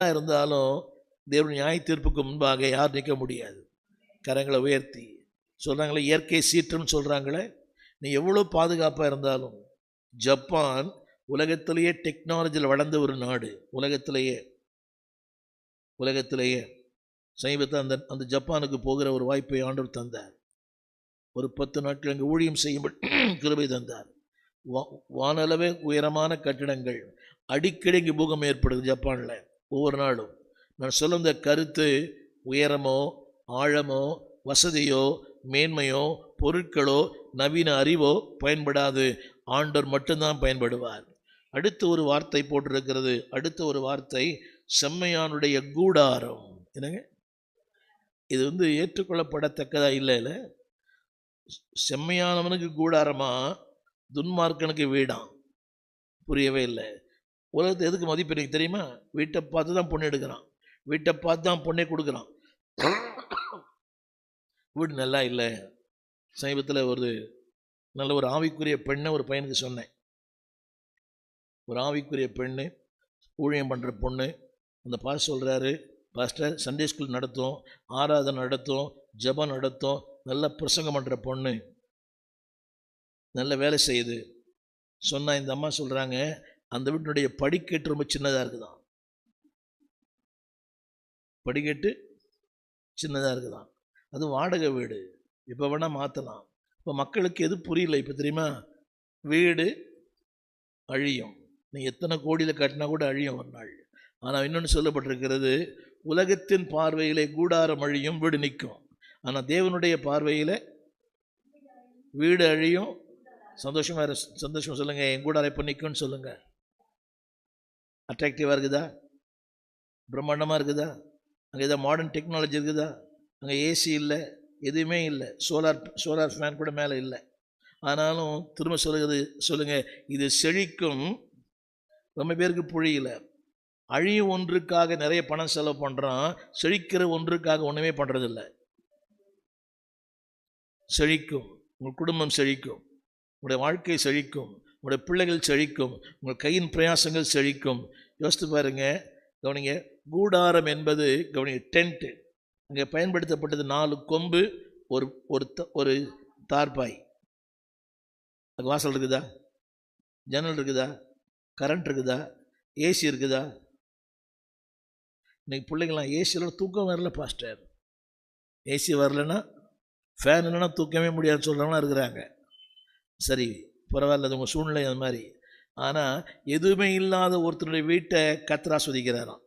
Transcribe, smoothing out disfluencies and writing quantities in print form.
இருந்தாலும் தேவனுடைய நியாய தீர்ப்புக்கு முன்பாக யார் நிற்க முடியாது. கரங்களை உயர்த்தி சொல்கிறாங்களே, இயற்கை சீற்றம்னு சொல்கிறாங்களே, நீ எவ்வளோ பாதுகாப்பாக இருந்தாலும், ஜப்பான் உலகத்திலேயே டெக்னாலஜியில் வளர்ந்த ஒரு நாடு. உலகத்திலேயே சமீபத்தில் அந்த ஜப்பானுக்கு போகிற ஒரு வாய்ப்பை ஆண்டவர் தந்தார். ஒரு 10 நாட்கள் அங்கே ஊழியம் செய்யும்படி கிருபை தந்தார். வானளவே உயரமான கட்டிடங்கள், அடிக்கடி இங்கே பூகம்பம் ஏற்படுது ஜப்பானில் ஒவ்வொரு நாளும். நான் சொல்ல இந்த கருத்து உயரமோ ஆழமோ வசதியோ மேன்மையோ பொருட்களோ நவீன அறிவோ பயன்படாது, ஆண்டவர் மட்டும்தான் பயன்படுவார். அடுத்த ஒரு வார்த்தை போட்டிருக்கிறது. அடுத்த ஒரு வார்த்தை செம்மையானுடைய கூடாரம். என்னங்க இது ஏற்றுக்கொள்ளப்படத்தக்கதா? இல்லை. செம்மையானவனுக்கு கூடாரமா, துன்மார்க்கனுக்கு வீடாம். புரியவே இல்லை. உலகத்தை எதுக்கு மதிப்பு எனக்கு தெரியுமா? வீட்டை பார்த்து தான் பொண்ணு எடுக்கிறான், வீட்டை பார்த்து தான் பொண்ணே கொடுக்குறான். வீடு நல்லா இல்லை. சமீபத்தில் ஒரு நல்ல ஒரு ஆவிக்குரிய பெண்ணை ஒரு பையனுக்கு சொன்னேன். ஒரு ஆவிக்குரிய பெண்ணு, ஊழியம் பண்ணுற பொண்ணு. அந்த பாஸ்டர் சொல்கிறாரு, பாஸ்டர் சண்டே ஸ்கூல் நடத்தும், ஆராதனை நடத்தும், ஜெபம் நடத்தும், நல்ல பிரசங்கம் பண்ணுற பொண்ணு, நல்ல வேலை செய்யுது. சொன்னால் இந்த அம்மா சொல்கிறாங்க, அந்த வீட்டினுடைய படிக்கட்டு ரொம்ப சின்னதாக இருக்குதான். படிக்கட்டு சின்னதாக இருக்குதான். அது வாடகை வீடு, இப்போ வேணால் மாற்றலாம். இப்போ மக்களுக்கு எது புரியல இப்போ தெரியுமா? வீடு அழியும், நீ எத்தனை கோடியில் கட்டினா கூட அழியும் ஒரு நாள். ஆனால் இன்னொன்று சொல்லப்பட்டிருக்கிறது, உலகத்தின் பார்வையிலே கூடாரம் அழியும், வீடு நிற்கும். ஆனால் தேவனுடைய பார்வையில் வீடு அழியும், சந்தோஷமாக சொல்லுங்கள். என் கூடாரம் எப்போ நிற்கும்னு சொல்லுங்கள். அட்ராக்டிவாக இருக்குதா? பிரம்மாண்டமாக இருக்குதா? அங்கே ஏதாவது மாடர்ன் டெக்னாலஜி இருக்குதா? அங்கே ஏசி இல்லை, எதுவுமே இல்லை, சோலார் ஃபேன் கூட மேலே இல்லை. ஆனாலும் திரும்ப சொல்லுங்கள், இது செழிக்கும். ரொம்ப பேருக்கு புரியல. அழியும் ஒன்றுக்காக நிறைய பணம் செலவு பண்ணுறான், செழிக்கிற ஒன்றுக்காக ஒன்றுமே பண்ணுறதில்ல. செழிக்கும், உங்கள் குடும்பம் செழிக்கும், உங்களுடைய வாழ்க்கை செழிக்கும், உங்களுடைய பிள்ளைகள் செழிக்கும், உங்கள் கையின் பிரயாசங்கள் செழிக்கும். யோசித்து பாருங்க, கவனிங்க. கூடாரம் என்பது டென்ட்டு. அங்கே பயன்படுத்தப்பட்டது 4 கொம்பு, ஒரு தார்பாய். அது வாசல் இருக்குதா? ஜன்னல் இருக்குதா? கரண்ட் இருக்குதா? ஏசி இருக்குதா? இன்னைக்கு பிள்ளைங்களாம் ஏசியில் தூக்கம் வரல பாஸ்டர், ஏசி வரலன்னா, ஃபேன் இல்லைன்னா தூக்கமே முடியாதுன்னு சொல்கிறவங்களாம் இருக்கிறாங்க. சரி, பரவாயில்ல, அது உங்கள் சூழ்நிலை அது மாதிரி. ஆனால் எதுவுமே இல்லாத ஒருத்தருடைய வீட்டை கர்த்தர் ஆஸ்வதிக்கிறாராம்.